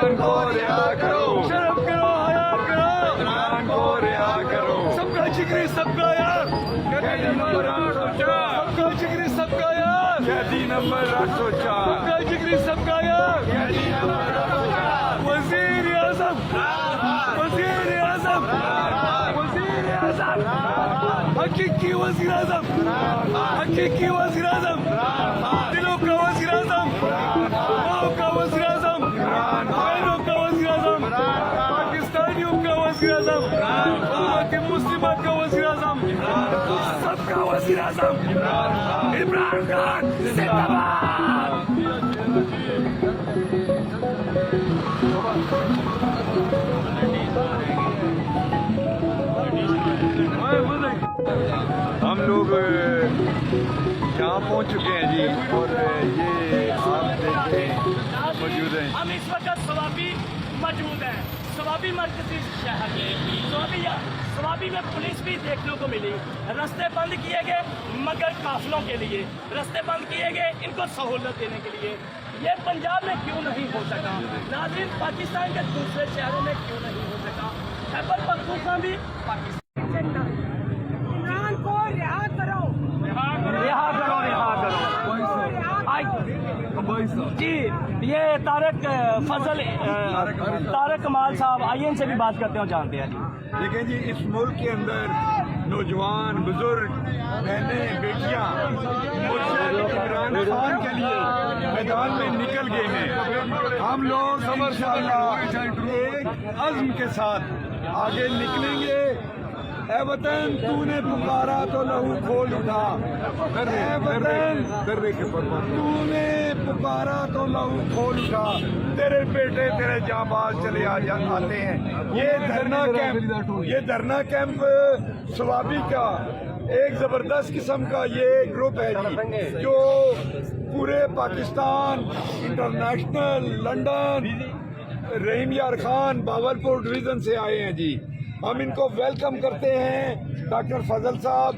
عمران کو رہا کرو، شرم کرو، حیا کرو، عمران کو رہا کرو، سب کا جگری سب کا یار، قیدی نمبر 804، سب کا جگری سب کا یار، قیدی نمبر 804، سب کا جگری سب کا یار، قیدی نمبر 804، وزیر اعظم، وزیر اعظم، وزیر اعظم، حقیقی وزیر اعظم، حقیقی وزیر اعظم، دلوں کا وزیر اعظم، ماؤں کا وزیر اعظم، بہنوں کا وزیر اعظم، پاکستانیوں کا وزیر اعظم، امت مسلمہ کا وزیر اعظم، سب کا وزیر اعظم عمران خان زندہ باد۔ ہم لوگ یہاں پہنچ چکے ہیں جی، اور یہ آپ دیکھیں موجود ہیں۔ ہم اس وقت ثوابی موجود ہیں، ثوابی مرکزی شہر میں، ثوابی میں پولیس بھی دیکھنے کو ملی، راستے بند کیے گئے مگر قافلوں کے لیے، راستے بند کیے گئے ان کو سہولت دینے کے لیے۔ یہ پنجاب میں کیوں نہیں ہو سکا؟ ناظرین، پاکستان کے دوسرے شہروں میں کیوں نہیں ہو سکا؟ خیبر پختونخوا بھی پاکستان عمران کو رہا کرو، رہا کرو، رہا کرو۔ جی، یہ طارق فضل طارق کمال صاحب آئی این سے بھی بات کرتے ہیں اور جانتے ہیں۔ جی دیکھیں جی، اس ملک کے اندر نوجوان، بزرگ، بہنیں، بیٹیاں عمران خان کے لیے میدان میں نکل گئے ہیں۔ ہم لوگ انشاءاللہ ایک عزم کے ساتھ آگے نکلیں گے۔ اے وطن تو نے پکارا تو لہو کھول اٹھا، اے وطن تو نے پکارا تو لہو کھول اٹھا، تیرے بیٹے تیرے جاں باز چلے آتے ہیں۔ یہ دھرنا کیمپ ثوابی کا ایک زبردست قسم کا یہ گروپ ہے جی، جو پورے پاکستان، انٹرنیشنل، لنڈن، رحیم یار خان، باولپور ڈویژن سے آئے ہیں جی۔ ہم ان کو ویلکم کرتے ہیں۔ ڈاکٹر فضل صاحب،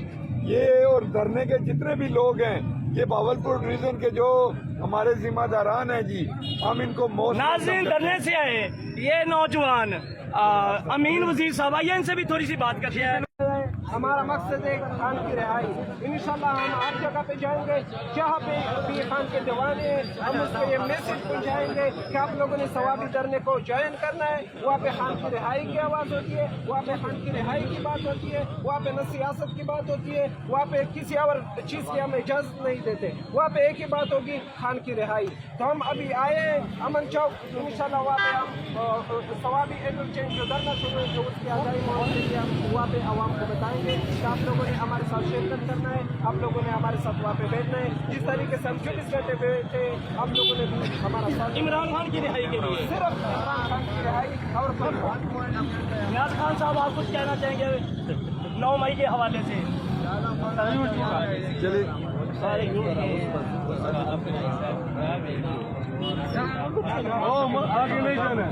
یہ اور دھرنے کے جتنے بھی لوگ ہیں، یہ باولپور ڈویژن کے جو ہمارے ذمہ داران ہیں جی، ہم ان کو ناظرین دھرنے سے آئے یہ نوجوان امین وزیر صاحب، آئیے ان سے بھی تھوڑی سی بات کرتے ہیں۔ ہمارا مقصد ہے خان کی رہائی۔ انشاءاللہ ہم ہر جگہ پہ جائیں گے جہاں پہ بھی خان کے دیوانے ہیں، ہم اس کو یہ میسج پہنچائیں گے کہ آپ لوگوں نے ثوابی دھرنے کو جوائن کرنا ہے۔ وہاں پہ خان کی رہائی کی آواز ہوتی ہے، وہاں پہ خان کی رہائی کی بات ہوتی ہے، وہاں پہ نہ سیاست کی بات ہوتی ہے، وہاں پہ کسی اور چیز کی ہم اجازت نہیں دیتے، وہاں پہ ایک ہی بات ہوگی، خان کی رہائی۔ تو ہم ابھی آئے ہیں امن چوک، انشاءاللہ وہاں پہ ہم ثوابی انٹرچینج جو دھرنا شروع ہے اس کی آزائی ماحول کے لیے ہم وہاں پہ عوام کو بتائیں گے کہ آپ لوگوں نے ہمارے ساتھ شرکت کرنا ہے، آپ لوگوں نے ہمارے ساتھ وہاں پہ بیٹھنا ہے۔ جس طریقے سے ہم 24 گھنٹے بیٹھے، آپ لوگوں نے بھی ہمارا ساتھ عمران خان کی رہائی کے لیے صرف عمران خان کی رہائی اور نیاز خان صاحب، آپ کچھ کہنا چاہیں گے 9 مئی کے حوالے سے؟ چلے آگے نہیں جانا ہے۔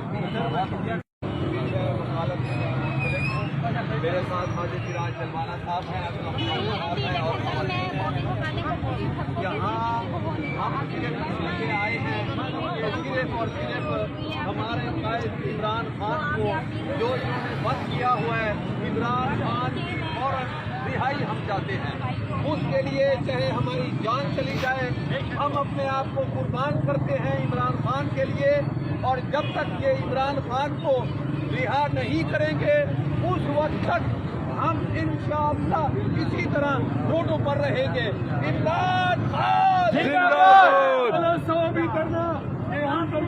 میرے ساتھ ماجد سراج سلمانہ صاحب ہیں، یہاں ہم صرف اس لیے آئے ہیں صرف اور صرف ہمارے قائد عمران خان کو، جو انہوں نے بند کیا ہوا ہے، عمران خان اور رہائی ہم چاہتے ہیں۔ اس کے لیے چاہے ہماری جان چلی جائے، ہم اپنے آپ کو قربان کرتے ہیں عمران خان کے لیے، اور جب تک یہ عمران خان کو رہا نہیں کریں گے اس وقت تک ہم انشاءاللہ اسی طرح روڈوں پر رہیں گے۔ عمران خان زندہ باد! ثوابی کرنا یہاں پر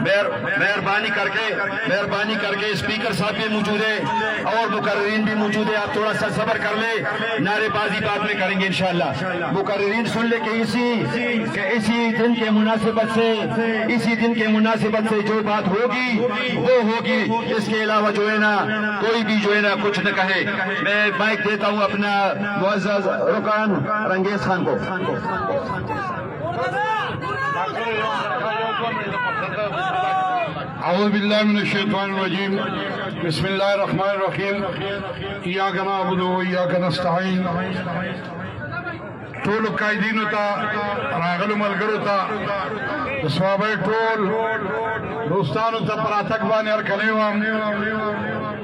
مہربانی کر کے اسپیکر صاحب بھی موجود ہے اور مقررین بھی موجود ہے. آپ تھوڑا سا صبر کر لیں, نعرے بازی بعد میں کریں گے انشاءاللہ. مقررین سن لے کہ اسی دن کے مناسبت سے جو بات ہوگی وہ ہوگی. اس کے علاوہ جو ہے نا کوئی بھی جو ہے نا کچھ نہ کہے. میں مائک دیتا ہوں اپنا معزز رکن رنگیز خان کو. اعوذ باللہ من الشیطان الرجیم. بسم اللہ الرحمن الرحیم. ایاک نعبد و ایاک نستعین. ټول قائدینو ته راغلو ملګرو ته د ثوابۍ ټول دوستانو ته پر راتګ باندې هرکلی وایم.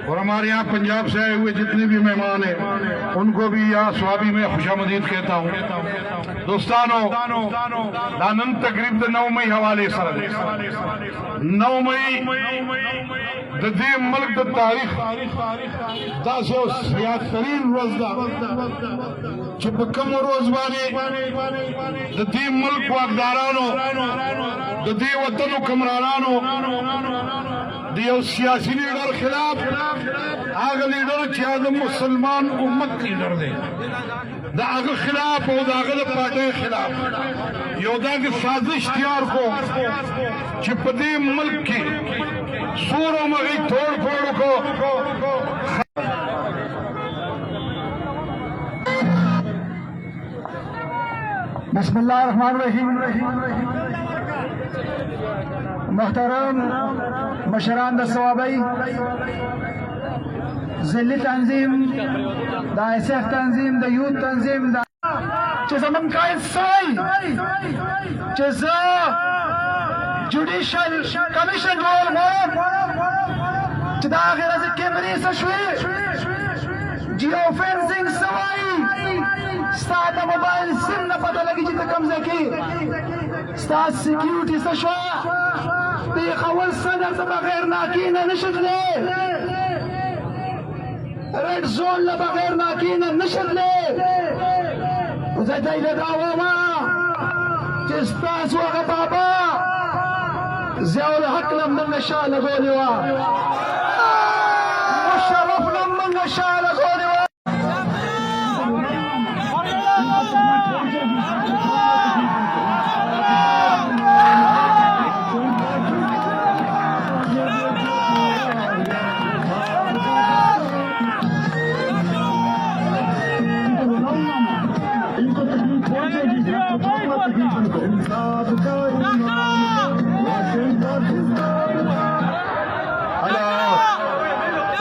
اور ہمارے یہاں پنجاب سے آئے ہوئے جتنے بھی مہمان ہیں ان کو بھی یہاں ثوابی میں خوش آمدید کہتا ہوں. دوستانو نن تقریب د 9 مئی حوالے سره 9 مئی د دې ملک د تاریخ داسې یو سیاترین ورځ ده چې په کوم ورځ باندې د دې ملک واکدارانو د دې وطن حکمرانانو د یو سیاسي لیډر خلاف هغه لیډر چې د مسلمان امت لیډر دی د هغه خلاف او د هغه د پارټۍ خلاف یو داسې سازش تیار کو چې په دې ملک کې سور او مغی توڑ پھوڑ کو. بسم اللہ الرحمن الرحیم. محترم مشران د ثوابۍ ضلعي تنظیم د ISF تنظیم د یوت تنظیم چې زمونږ قائد سوی چې زه جوډیشل کمیشن جوړ غواړم چې د هغې ورځې کیمرې څه شوې جیو فینسنګ څه وایي ستا د موبایل سیم نه پته لګي چې ته کوم ځای کې ستا سیکیورټي څه شوه پېښور صدر ته بغیر ناکینه نشي تللی ریډ زون له بغیر ناکینه نشي تللی. زه دی له دا وایم چې ستاسو هغه بابا ضیاء الحق لم منگا شاہ لگولی وا مشرف لم منگا شاہ لگولی وا.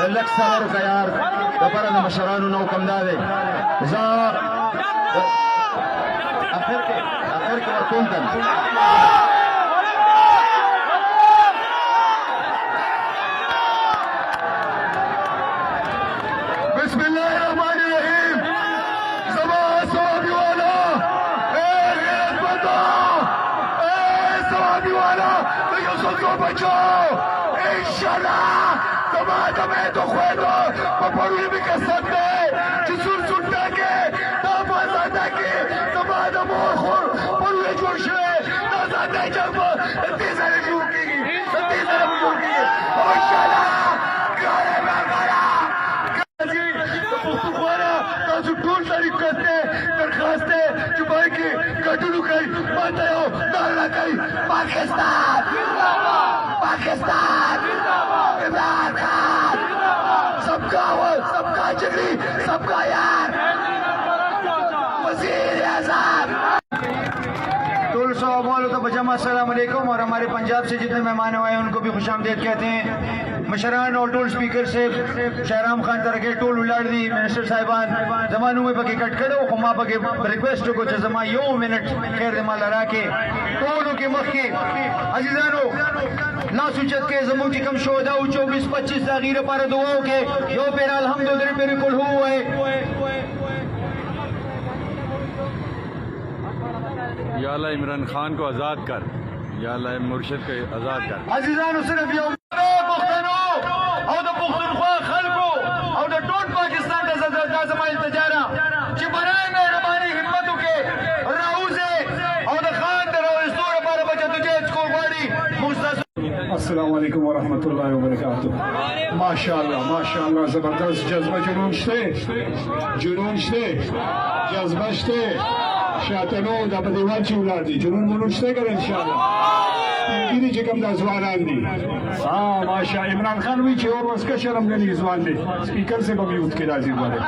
لک صبر کا یار دپاره د مشرانو نو کم دا دی زه اخر کې ورکوم ته بسم الله الرحمن الرحیم. زما ثوابي والا اے غیرت مندو اے ثوابي والا د یوسف کو بچاؤ انشاءاللہ. میں تو خویدو پپروی بھی کر سکتے جسور سنتا کے تاباز آتا کے تمہارا مور خور پروی جوڑ شوئے نازاد ہے جب تیزارے جوڑ کی گی انشاءاللہ گارے میں گارا خوارا تاسو ٹول تاریخ کرتے درخواستے چپائی کی کٹلو کئی ماتا ہو دارنا کئی پاکستان عمران خان سب کا جگری سب کا یار وزیر اعظم. ٹول صاحب والوں کا بجمع السلام علیکم. اور ہمارے پنجاب سے جتنے مہمان آئے ہیں ان کو بھی خوش آمدید کہتے ہیں. مشران اور ٹول سپیکر سے شہرام خان ترکے ٹول الاڑ دی منسٹر صاحبان زمانوں میں پکی کٹ کرو خما پکی ریکویسٹ کو زما یو منٹ خیر دمال لڑا کے ٹولوں کے مخ کے عزیزانو لا سوچت کے زموں کی کم شہدا 24-25 تغیر پر دعاؤں کے یو پیر الحمدللہ پیر کل ہوئے. یا اللہ عمران خان کو آزاد کر, یا اللہ مرشد کو آزاد کر. عزیزانو صرف یو پختنو او د پختونخوا خلکو او د ټول پاکستان د زما التجارا چې برای مهرباني همتو کې راوځي او د خان د راوستو لپاره بچا تجهیز کول غواړي. السلام علیکم ورحمۃ اللہ وبرکاتہ. ماشاءاللہ زبردست جذبہ جنون شتے جذبہ شتے شاتنو دا بدیوان چی اولاد دی جنون منون شتے کر انشاءاللہ گیری چکم دا زوانان دی. ماشاء عمران خان بھی چھے اور وز کا شرم گنی زوان دی سپیکر سے بمیوت کے رازی والے